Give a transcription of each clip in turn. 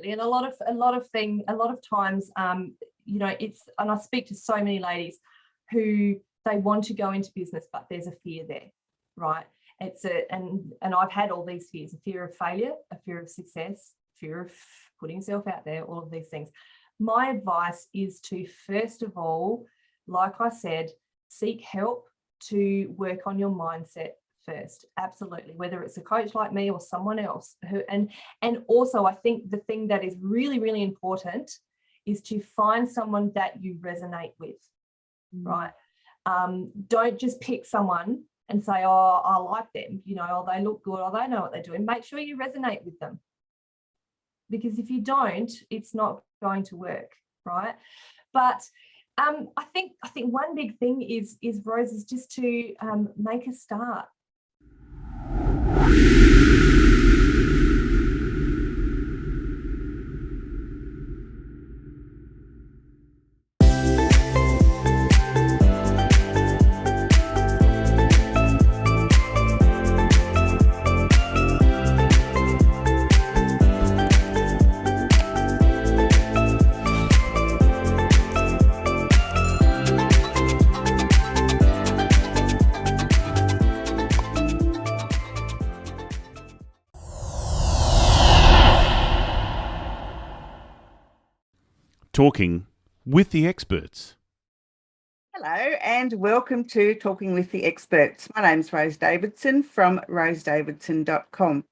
absolutely. And a lot of times, and I speak to so many ladies who they want to go into business, but there's a fear there, right? And I've had all these fears: a fear of failure, a fear of success, fear of putting yourself out there, all of these things. My advice is to, first of all, like I said, seek help to work on your mindset first. Absolutely. Whether it's a coach like me or someone else and also I think the thing that is really, really important is to find someone that you resonate with, right? Don't just pick someone and say, oh, I like them, oh, they look good, or they know what they're doing. Make sure you resonate with them. Because if you don't, it's not going to work, right? But I think one big thing is Rose, is just to make a start. Talking with the Experts. Hello and welcome to Talking with the Experts. My name's Rose Davidson from rosedavidson.com.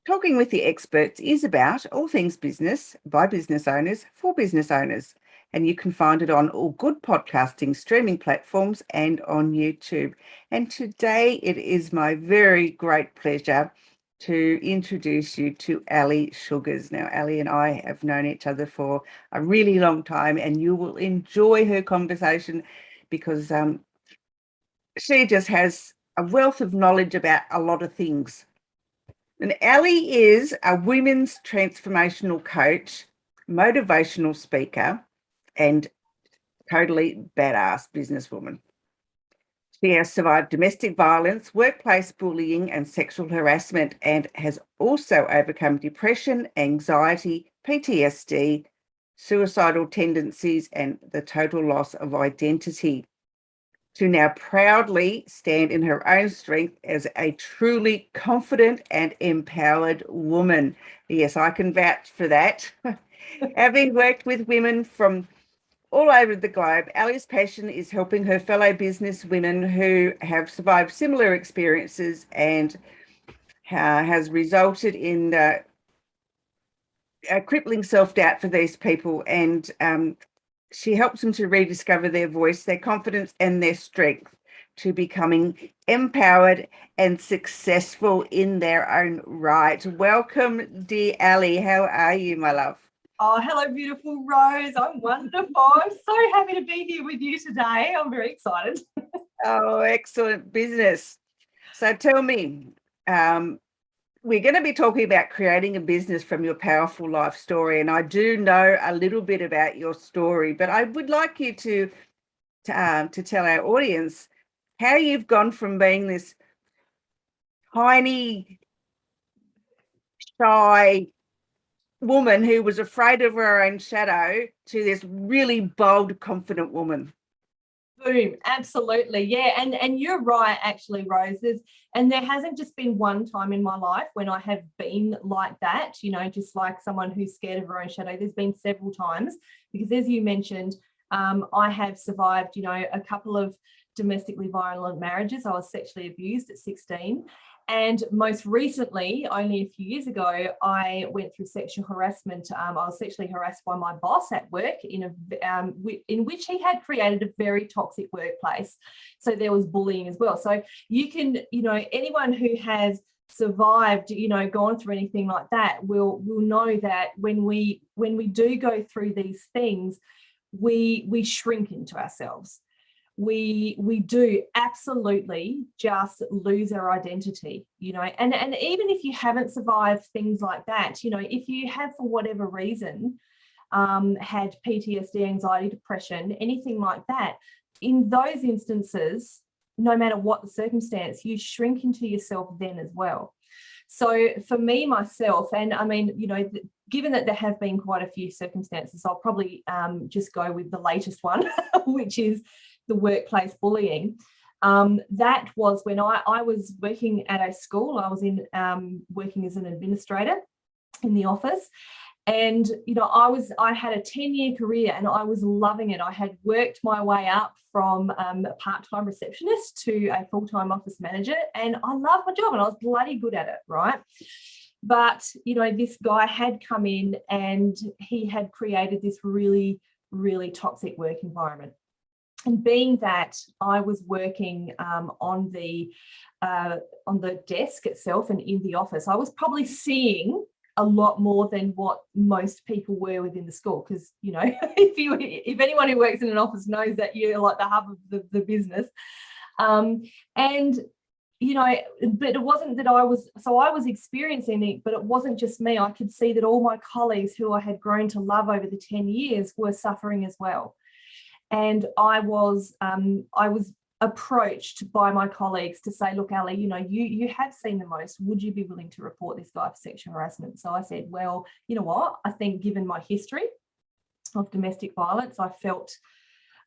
Talking with the Experts is about all things business by business owners for business owners, and you can find it on all good podcasting streaming platforms and on YouTube. And today it is my very great pleasure to introduce you to Ali Sugars. Now, Ali and I have known each other for a really long time, and you will enjoy her conversation because she just has a wealth of knowledge about a lot of things. And Ali is a women's transformational coach, motivational speaker, and totally badass businesswoman. She has survived domestic violence, workplace bullying, and sexual harassment, and has also overcome depression, anxiety, PTSD, suicidal tendencies, and the total loss of identity, to now proudly stand in her own strength as a truly confident and empowered woman. Yes, I can vouch for that. Having worked with women from all over the globe, Ali's passion is helping her fellow business women who have survived similar experiences, and has resulted in crippling self-doubt for these people. And she helps them to rediscover their voice, their confidence, and their strength to becoming empowered and successful in their own right. Welcome, dear Ali. How are you, my love? Oh, hello, beautiful Rose. I'm wonderful. I'm so happy to be here with you today. I'm very excited. Oh, excellent business. So tell me, we're going to be talking about creating a business from your powerful life story. And I do know a little bit about your story, but I would like you to tell our audience how you've gone from being this tiny, shy woman who was afraid of her own shadow to this really bold, confident woman. Boom, absolutely. Yeah, and you're right, actually, Rose. There hasn't just been one time in my life when I have been like that, just like someone who's scared of her own shadow. There's been several times, because as you mentioned, I have survived, a couple of domestically violent marriages. I was sexually abused at 16. And most recently, only a few years ago, I went through sexual harassment. I was sexually harassed by my boss at work in which he had created a very toxic workplace. So there was bullying as well. So you can, anyone who has survived, gone through anything like that will know that when we do go through these things, we shrink into ourselves. We do absolutely just lose our identity, and even if you haven't survived things like that, if you have, for whatever reason, had PTSD, anxiety, depression, anything like that, in those instances, no matter what the circumstance, you shrink into yourself then as well. So for me, myself, and I mean, given that there have been quite a few circumstances, I'll probably just go with the latest one, which is the workplace bullying. That was when I was working at a school. I was working as an administrator in the office. And, I had a 10-year career and I was loving it. I had worked my way up from a part-time receptionist to a full-time office manager, and I loved my job and I was bloody good at it, right? But, this guy had come in and he had created this really, really toxic work environment. And being that I was working on the desk itself and in the office, I was probably seeing a lot more than what most people were within the school, because if anyone who works in an office knows that you're like the hub of the business, and but it wasn't that I was experiencing it, but it wasn't just me. I could see that all my colleagues who I had grown to love over the 10 years were suffering as well. And I was approached by my colleagues to say, look, Ali, you have seen the most. Would you be willing to report this guy for sexual harassment? So I said, well, you know what? I think given my history of domestic violence, I felt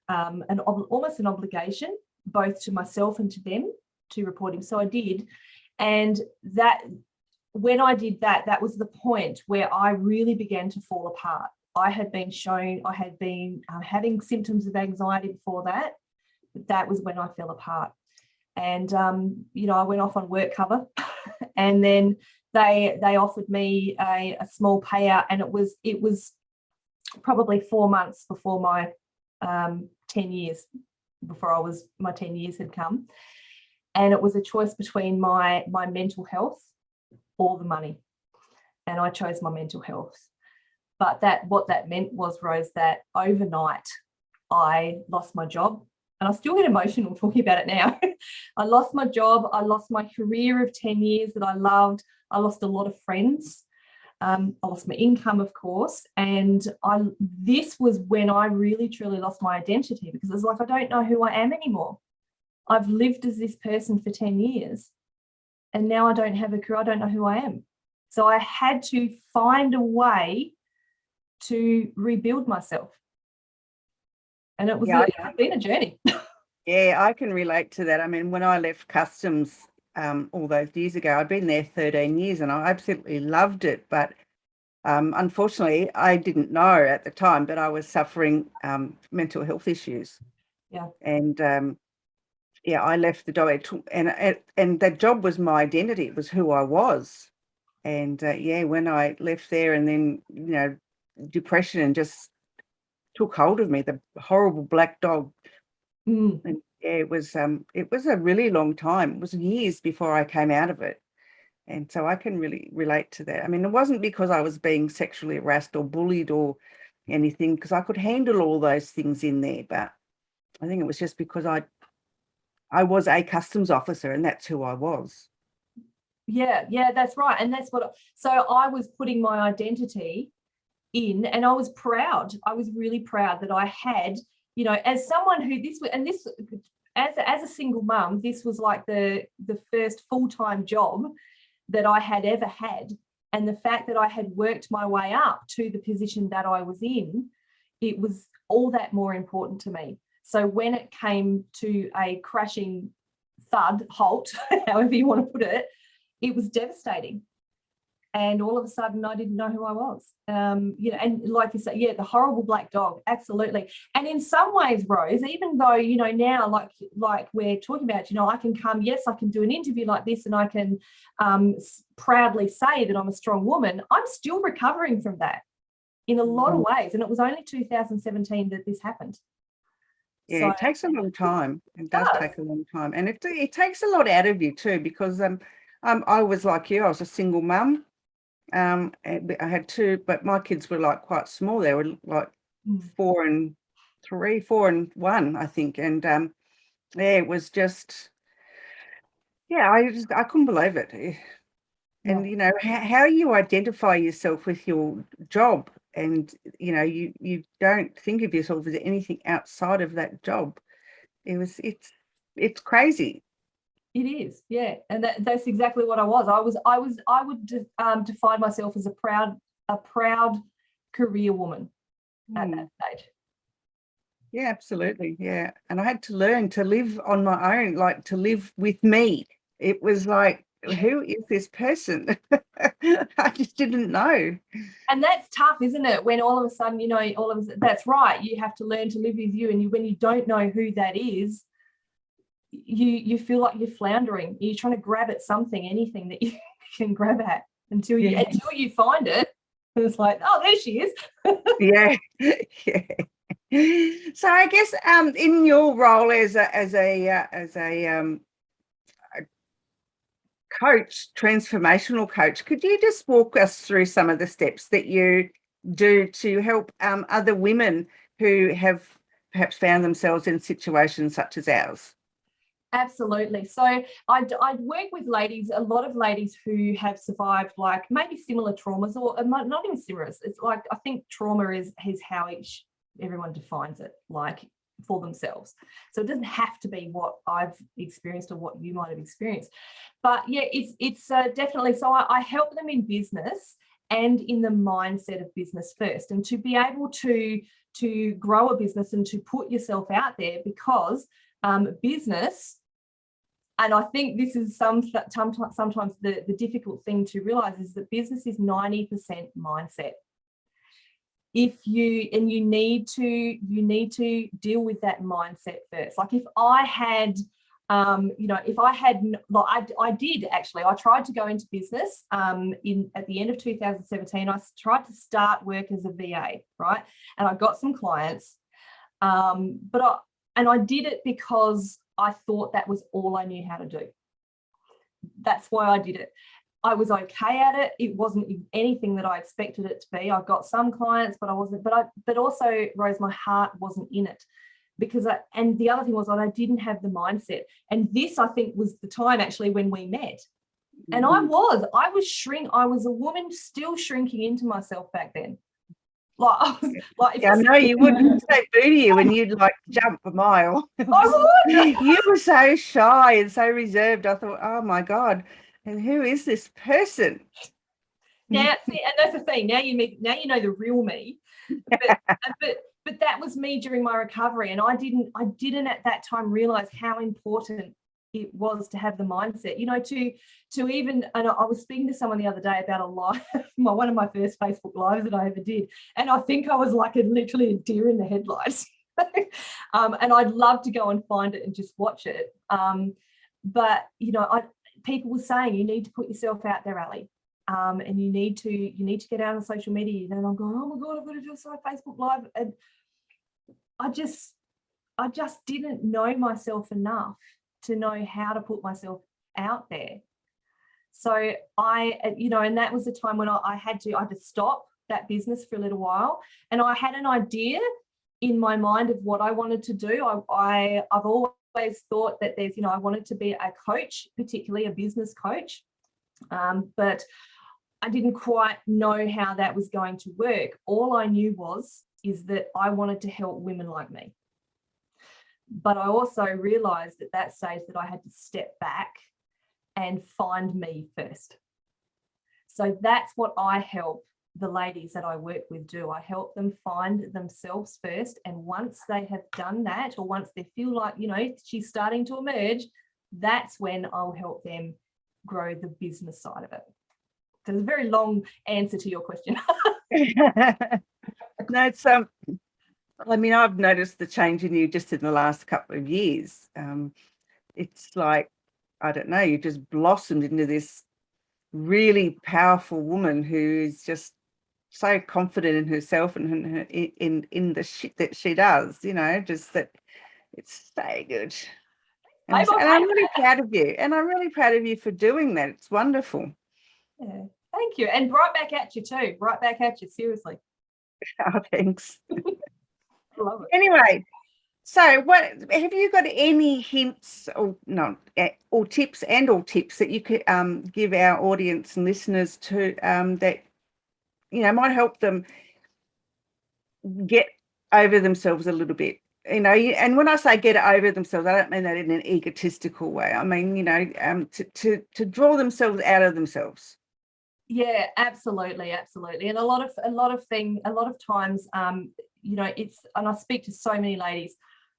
almost an obligation both to myself and to them to report him. So I did. And that when I did that, that was the point where I really began to fall apart. I had been having symptoms of anxiety before that. That was when I fell apart. And, I went off on work cover and then they offered me a small payout, and it was probably 4 months before my 10 years, my 10 years had come. And it was a choice between my mental health or the money. And I chose my mental health. But what that meant was, Rose, that overnight I lost my job. And I still get emotional talking about it now. I lost my job. I lost my career of 10 years that I loved. I lost a lot of friends. I lost my income, of course. And this was when I really, truly lost my identity, because it's like, I don't know who I am anymore. I've lived as this person for 10 years. And now I don't have a career. I don't know who I am. So I had to find a way to rebuild myself. And it's been a journey. Yeah, I can relate to that. I mean, when I left customs all those years ago, I'd been there 13 years and I absolutely loved it. But unfortunately, I didn't know at the time, but I was suffering mental health issues. Yeah. And I left the job, and that job was my identity. It was who I was. And when I left there, and then, depression just took hold of me, the horrible black dog. And it was a really long time. It was years before I came out of it. And so I can really relate to that. I mean, it wasn't because I was being sexually harassed or bullied or anything, because I could handle all those things in there. But I think it was just because I was a customs officer, and that's who I was. Yeah, that's right. And that's so I was putting my identity in, and I was proud. I was really proud that I had, as someone who as a single mum, this was like the first full-time job that I had ever had. And the fact that I had worked my way up to the position that I was in, it was all that more important to me. So when it came to a crashing thud, halt, however you want to put it, it was devastating. And all of a sudden, I didn't know who I was. And like you say, the horrible black dog, absolutely. And in some ways, Rose, even though, now, like we're talking about, I can come, yes, I can do an interview like this, and I can proudly say that I'm a strong woman. I'm still recovering from that in a lot of ways. And it was only 2017 that this happened. Yeah, so, it takes a long time. It does take a long time. And it takes a lot out of you too, because I was like you, I was a single mum. I had two, but my kids were like quite small. They were like 4 and 3, 4 and 1, I think. And it was just, I couldn't believe it. And how you identify yourself with your job, and you don't think of yourself as anything outside of that job. It's crazy. It is, yeah, and that's exactly what I was. I would define myself as a proud career woman at that stage. Yeah, absolutely. Yeah. And I had to learn to live on my own, like to live with me. It was like, who is this person? I just didn't know. And that's tough, isn't it? When all of a sudden, that's right. You have to learn to live with you, and when you don't know who that is, you feel like you're floundering. You're trying to grab at anything that you can grab at until you find it. And it's like, oh, there she is. Yeah. Yeah. So I guess in your role as a coach, transformational coach, could you just walk us through some of the steps that you do to help other women who have perhaps found themselves in situations such as ours? Absolutely. So I'd work with a lot of ladies who have survived like maybe similar traumas, or not even similar. It's like, I think trauma is how everyone defines it, like for themselves. So it doesn't have to be what I've experienced or what you might have experienced. But yeah, it's definitely. So I help them in business and in the mindset of business first, and to be able to grow a business and to put yourself out there, because business, and I think this is sometimes the difficult thing to realize, is that business is 90% mindset. You need to deal with that mindset first. Like if I had I tried to go into business at the end of 2017. I tried to start work as a VA, right? And I got some clients, but I did it because I thought that was all I knew how to do. That's why I did it. I was okay at it. It wasn't anything that I expected it to be. I got some clients, but I wasn't. But also, Rose, my heart wasn't in it, and the other thing was that I didn't have the mindset. And this, I think, was the time actually when we met. And I was a woman still shrinking into myself back then. I know you wouldn't say boo to you when you'd like jump a mile. I would. You were so shy and so reserved. I thought, oh my God, and who is this person? Now, see, and that's the thing. Now you know the real me. But that was me during my recovery, and I didn't at that time realize how important it was to have the mindset, to even, and I was speaking to someone the other day about a live, one of my first Facebook lives that I ever did, and I think I was like literally a deer in the headlights. And I'd love to go and find it and just watch it. But people were saying you need to put yourself out there, Ali, and you need to get out on social media. And I'm going, oh my God, I've got to do a Facebook live, and I just didn't know myself enough to know how to put myself out there. So and that was the time when I had to stop that business for a little while, and I had an idea in my mind of what I wanted to do. I've always thought that there's, I wanted to be a coach, particularly a business coach, but I didn't quite know how that was going to work. All I knew is that I wanted to help women like me. But I also realized at that stage that I had to step back and find me first. So that's what I help the ladies that I work with do. I help them find themselves first. And once they have done that, or once they feel like, she's starting to emerge, that's when I'll help them grow the business side of it. So it's a very long answer to your question. No, it's I've noticed the change in you just in the last couple of years. It's like, I don't know, you just blossomed into this really powerful woman who is just so confident in herself and in the shit that she does, just that it's so good. And I'm really proud of you. And I'm really proud of you for doing that. It's wonderful. Yeah, thank you. And right back at you too. Right back at you, seriously. Oh, thanks. I love it. Anyway, so what have you got any hints or tips that you could give our audience and listeners to that might help them get over themselves a little bit you know, and when I say get over themselves, I don't mean that in an egotistical way. I mean, you know, to draw themselves out of themselves. Yeah, absolutely, absolutely. And a lot of times, you know, and I speak to so many ladies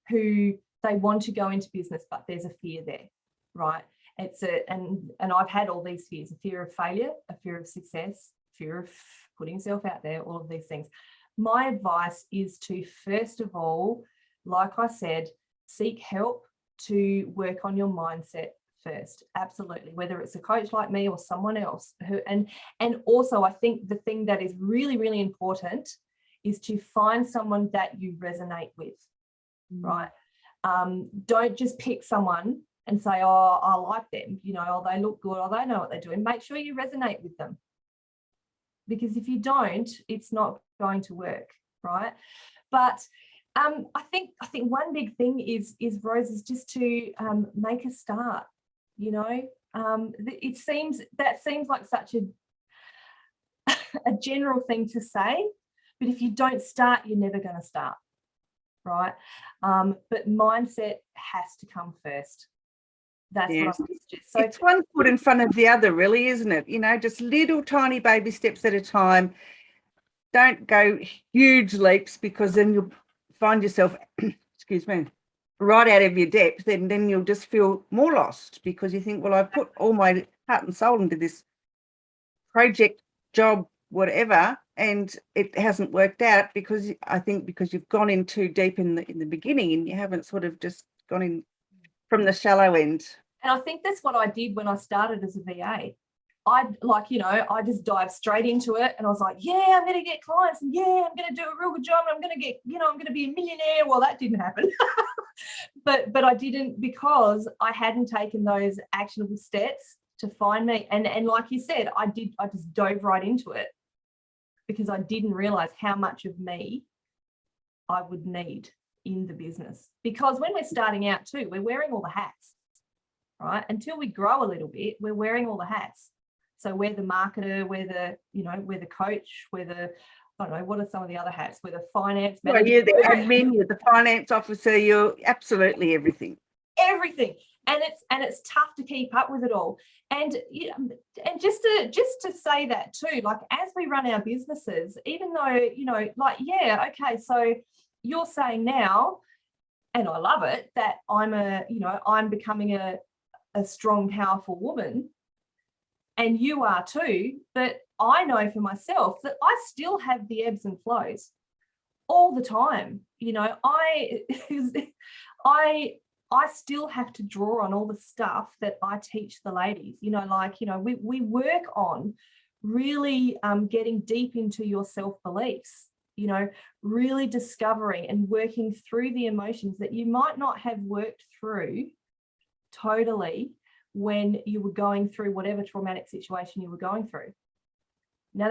who they want to go into business, but there's a fear there, right? And I've had all these fears: a fear of failure, a fear of success, fear of putting yourself out there, all of these things. My advice is to, first of all, like I said, seek help to work on your mindset first. Absolutely, whether it's a coach like me or someone else and also I think the thing that is really, really important is to find someone that you resonate with, right? Don't just pick someone and say, oh, I like them, you know, or they look good, or they know what they're doing. Make sure you resonate with them, because if you don't, it's not going to work, right? But I think one big thing is Rose, is just to make a start. You know, it seems like such a general thing to say, but if you don't start, you're never going to start, right? But mindset has to come first. That's what I suggest. So it's one foot in front of the other, really, isn't it? You know, just little tiny baby steps at a time. Don't go huge leaps, because then you'll find yourself, excuse me, right out of your depth, and then you'll just feel more lost, because you think, well, I've put all my heart and soul into this project, job, whatever, and it hasn't worked out, because you've gone in too deep in the beginning, and you haven't sort of just gone in from the shallow end. And I think that's what I did when I started as a VA. I just dived straight into it, and I was like, yeah, I'm going to get clients, and yeah, I'm going to do a real good job, and I'm going to get, you know, I'm going to be a millionaire. Well, that didn't happen. but I didn't, because I hadn't taken those actionable steps to find me. And like you said, I just dove right into it, because I didn't realize how much of me I would need in the business. Because when we're starting out too, we're wearing all the hats, right? Until we grow a little bit, we're wearing all the hats. So we're the marketer, we're the coach, we're the, I don't know, what are some of the other hats? We're the finance manager. Well, you're the admin, you're the finance officer, you're absolutely everything. Everything. And it's tough to keep up with it all. And and just to say that too, like, as we run our businesses, even though, you know, like, yeah, okay, so you're saying now, and I love it, that I'm becoming a strong, powerful woman, and you are too, but I know for myself that I still have the ebbs and flows all the time. You know, I still have to draw on all the stuff that I teach the ladies, you know, like, you know, we work on really getting deep into your self-beliefs, you know, really discovering and working through the emotions that you might not have worked through totally when you were going through whatever traumatic situation you were going through. Now,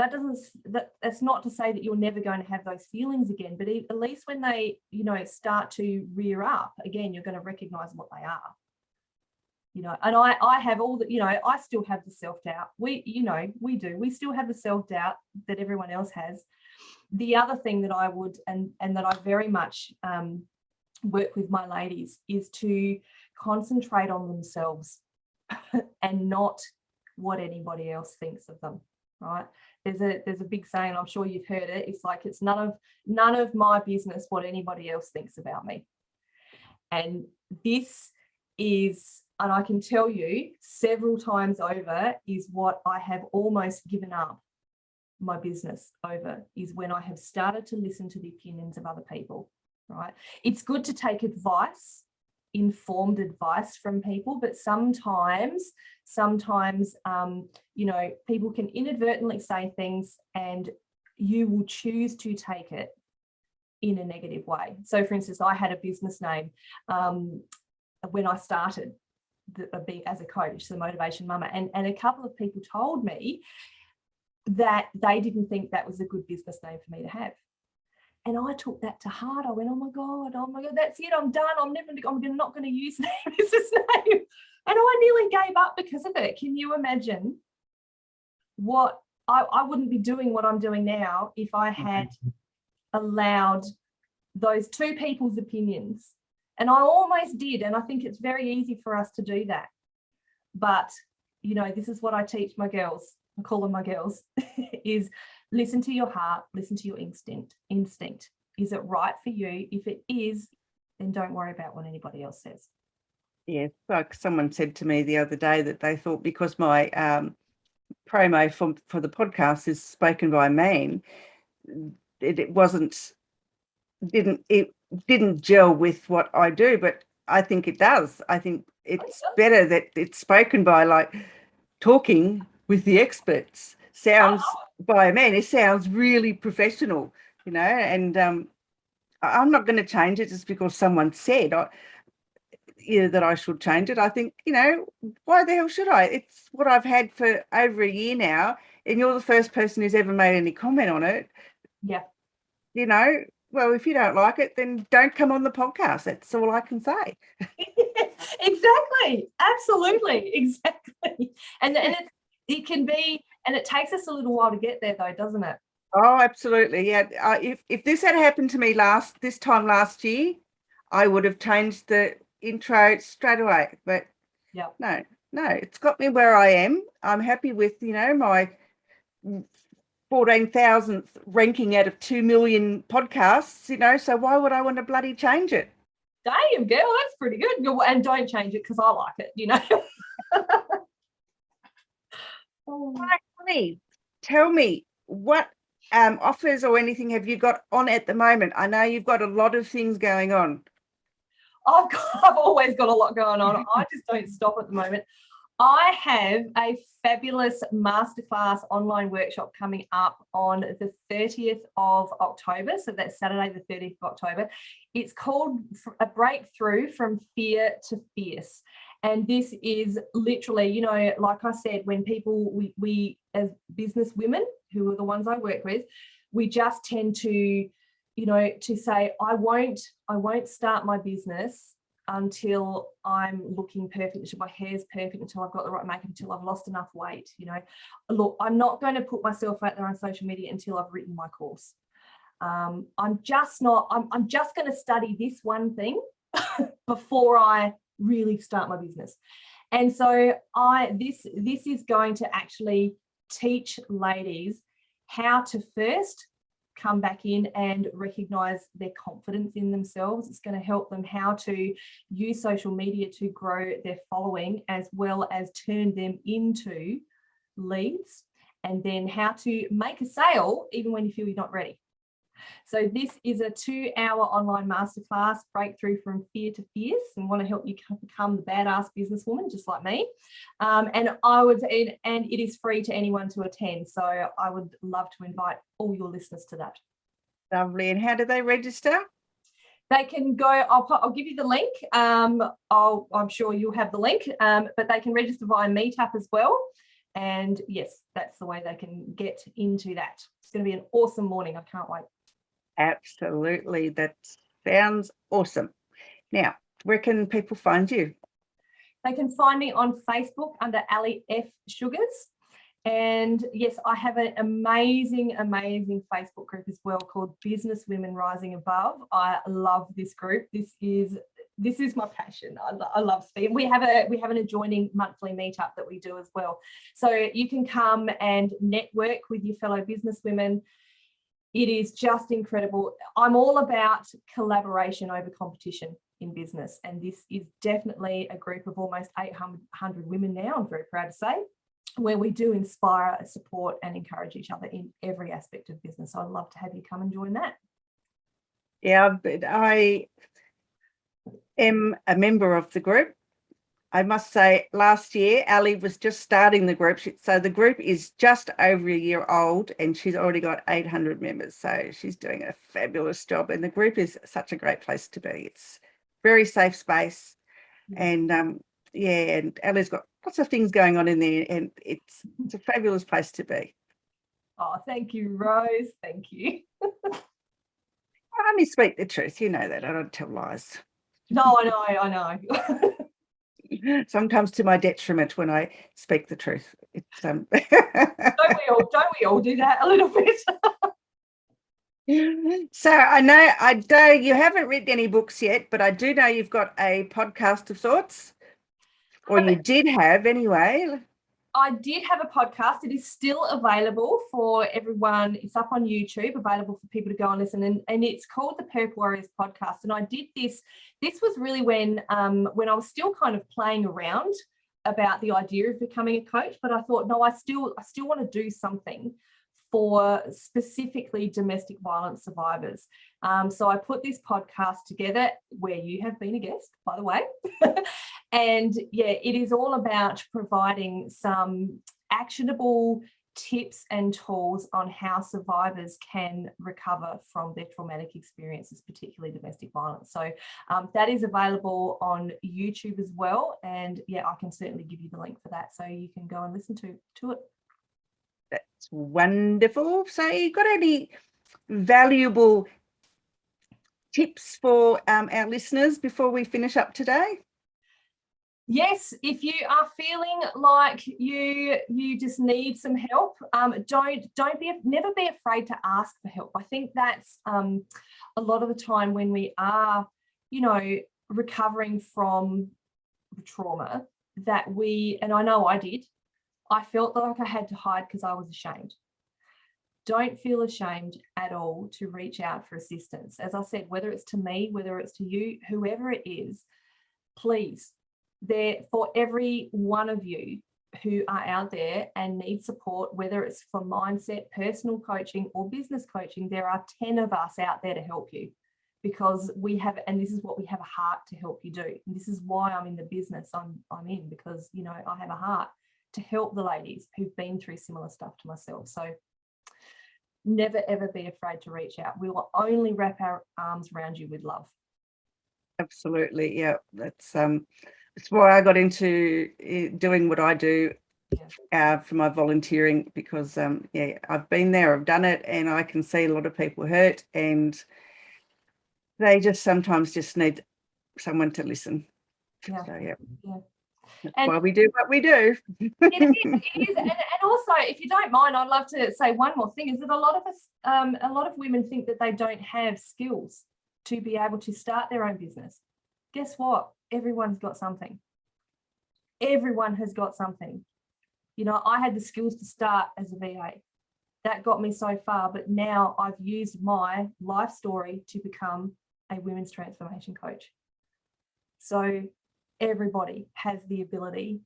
that's not to say that you're never going to have those feelings again, but at least when they, you know, start to rear up again, you're going to recognize what they are. You know, and I have all the, you know, I still have the self-doubt. We still have the self-doubt that everyone else has. The other thing that I would, and that I very much work with my ladies, is to concentrate on themselves and not what anybody else thinks of them, right? There's a big saying, I'm sure you've heard it. It's like, it's none of my business what anybody else thinks about me. And this is, and I can tell you several times over, is what I have almost given up my business over, is when I have started to listen to the opinions of other people, right? It's good to take advice, informed advice from people, but sometimes you know, people can inadvertently say things and you will choose to take it in a negative way. So for instance, I had a business name when I started being as a coach, the Motivation Mama, and a couple of people told me that they didn't think that was a good business name for me to have. And I took that to heart. I went, oh my God, that's it. I'm done. I'm not going to use that business name. And I nearly gave up because of it. Can you imagine what I wouldn't be doing what I'm doing now if I had allowed those two people's opinions. And I almost did. And I think it's very easy for us to do that. But, you know, this is what I teach my girls. I call them my girls, is listen to your heart, listen to your instinct. Is it right for you? If it is, then don't worry about what anybody else says. Yeah, like someone said to me the other day that they thought because my promo for the podcast is spoken by a man, it didn't gel with what I do, but I think it does. I think it's better that it's spoken by, like, talking with the experts sounds by a man. It sounds really professional, you know, and I'm not going to change it just because someone said that I should change it. I think, you know, why the hell should I? It's what I've had for over a year now, and you're the first person who's ever made any comment on it. Yeah. You know, well, if you don't like it, then don't come on the podcast. That's all I can say. Exactly. Absolutely. Exactly. And it can be, and it takes us a little while to get there though, doesn't it? Oh, absolutely. Yeah. If this had happened to me this time last year, I would have changed the intro straight away. But yeah, no, it's got me where I am. I'm happy with, you know, my 14,000th ranking out of 2 million podcasts, you know, so why would I want to bloody change it? Damn, girl, that's pretty good. And don't change it because I like it, you know. Honey, tell me, what offers or anything have you got on at the moment? I know you've got a lot of things going on. I've always got a lot going on. I just don't stop at the moment. I have a fabulous masterclass online workshop coming up on the 30th of October. So that's Saturday, the 30th of October. It's called A Breakthrough from Fear to Fierce. And this is literally, you know, like I said, when people, we as business women, who are the ones I work with, we just tend to, you know, to say, I won't start my business until I'm looking perfect, until my hair's perfect, until I've got the right makeup, until I've lost enough weight. You know, look, I'm not going to put myself out there on social media until I've written my course. I'm just going to study this one thing before I really start my business. And so this is going to actually teach ladies how to first come back in and recognize their confidence in themselves. It's going to help them how to use social media to grow their following, as well as turn them into leads, and then how to make a sale even when you feel you're not ready. So this is a 2-hour online masterclass, Breakthrough from Fear to Fierce, and want to help you become the badass businesswoman just like me. And it is free to anyone to attend. So I would love to invite all your listeners to that. Lovely. And how do they register? They can go, I'll give you the link. I'm sure you'll have the link, but they can register via Meetup as well. And yes, that's the way they can get into that. It's going to be an awesome morning. I can't wait. Absolutely. That sounds awesome. Now, where can people find you? They can find me on Facebook under Ali F. Sugars. And yes, I have an amazing Facebook group as well called Business Women Rising Above. I love this group. This is my passion. I love speaking. We have an adjoining monthly meetup that we do as well. So you can come and network with your fellow business women. It is just incredible. I'm all about collaboration over competition in business. And this is definitely a group of almost 800 women now, I'm very proud to say, where we do inspire, support and encourage each other in every aspect of business. So I'd love to have you come and join that. Yeah, but I am a member of the group. I must say, last year, Ali was just starting the group. So the group is just over a year old and she's already got 800 members. So she's doing a fabulous job. And the group is such a great place to be. It's very safe space. And and Ali's got lots of things going on in there, and it's a fabulous place to be. Oh, thank you, Rose. Thank you. I only speak the truth. You know that. I don't tell lies. No, I know. Sometimes to my detriment when I speak the truth. It's Don't we all do that a little bit? So I know you haven't written any books yet, but I do know you've got a podcast of sorts, or you did have anyway. I did have a podcast. It is still available for everyone. It's up on YouTube, available for people to go and listen. And it's called the Perp Warriors Podcast. And I did this. This was really when I was still kind of playing around about the idea of becoming a coach. But I thought, no, I still want to do something for specifically domestic violence survivors. So I put this podcast together, where you have been a guest, by the way. And yeah, it is all about providing some actionable tips and tools on how survivors can recover from their traumatic experiences, particularly domestic violence. So that is available on YouTube as well. And yeah, I can certainly give you the link for that, so you can go and listen to it. That's wonderful. So you got any valuable tips for our listeners before we finish up today? Yes, if you are feeling like you just need some help, never be afraid to ask for help. I think that's a lot of the time when we are, recovering from trauma, that and I know I did, I felt like I had to hide because I was ashamed. Don't feel ashamed at all to reach out for assistance. As I said, whether it's to me, whether it's to you, whoever it is, please. For every one of you who are out there and need support, whether it's for mindset, personal coaching, or business coaching, there are 10 of us out there to help you, because we have, and this is what we have, a heart to help you do. And this is why I'm in the business I'm in, because I have a heart to help the ladies who've been through similar stuff to myself. So never ever be afraid to reach out. We will only wrap our arms around you with love. Absolutely, yeah. That's why I got into doing what I do for my volunteering, because I've been there, I've done it, and I can see a lot of people hurt, and they just sometimes just need someone to listen. Yeah. So yeah. That's And why we do what we do. It is. And also, if you don't mind, I'd love to say one more thing, is that a lot of women think that they don't have skills to be able to start their own business. Guess what? Everyone's got something. Everyone has got something. I had the skills to start as a VA. That got me so far, but now I've used my life story to become a women's transformation coach. So everybody has the ability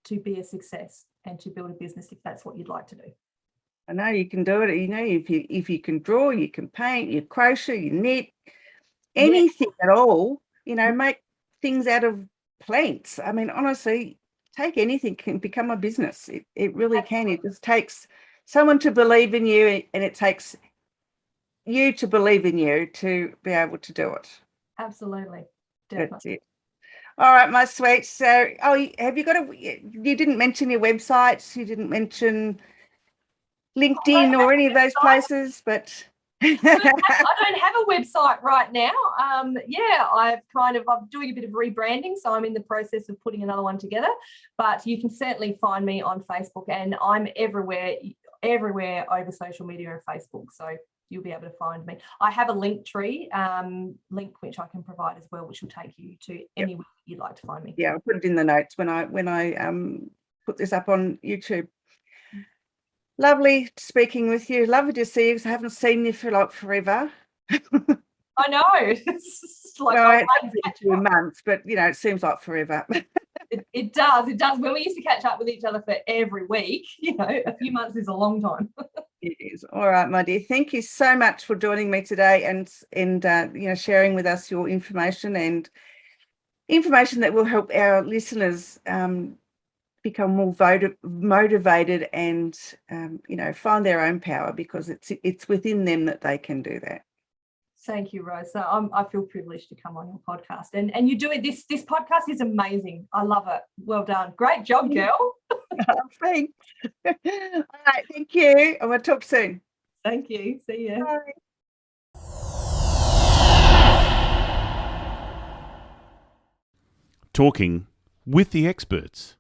to be a success and to build a business if that's what you'd like to do. I know you can do it. If you can draw, you can paint, you crochet, you knit, anything at all. Make things out of plants. I mean, honestly, take anything, can become a business. It really can. It just takes someone to believe in you, and it takes you to believe in you to be able to do it. Absolutely. Definitely. That's it. All right, my sweet. So, have you got you didn't mention your websites, you didn't mention LinkedIn or any of those places, but I don't have a website right now. I'm doing a bit of rebranding, so I'm in the process of putting another one together. But you can certainly find me on Facebook, and I'm everywhere over social media and Facebook. So you'll be able to find me. I have a Linktree link which I can provide as well, which will take you to anywhere you'd like to find me. Yeah, I'll put it in the notes when I put this up on YouTube. Lovely speaking with you. Lovely to see you, because I haven't seen you for like forever. I know. It's like it's been 2 months, but it seems like forever. It does. When we used to catch up with each other for every week, a few months is a long time. It is. All right, my dear. Thank you so much for joining me today and sharing with us your information, and information that will help our listeners become more motivated and find their own power, because it's within them that they can do that. Thank you, Rose. So I feel privileged to come on your podcast, and you do it. This podcast is amazing. I love it. Well done. Great job, girl. Thanks. All right, thank you. I'm going to talk soon. Thank you. See you. Bye. Talking with the experts.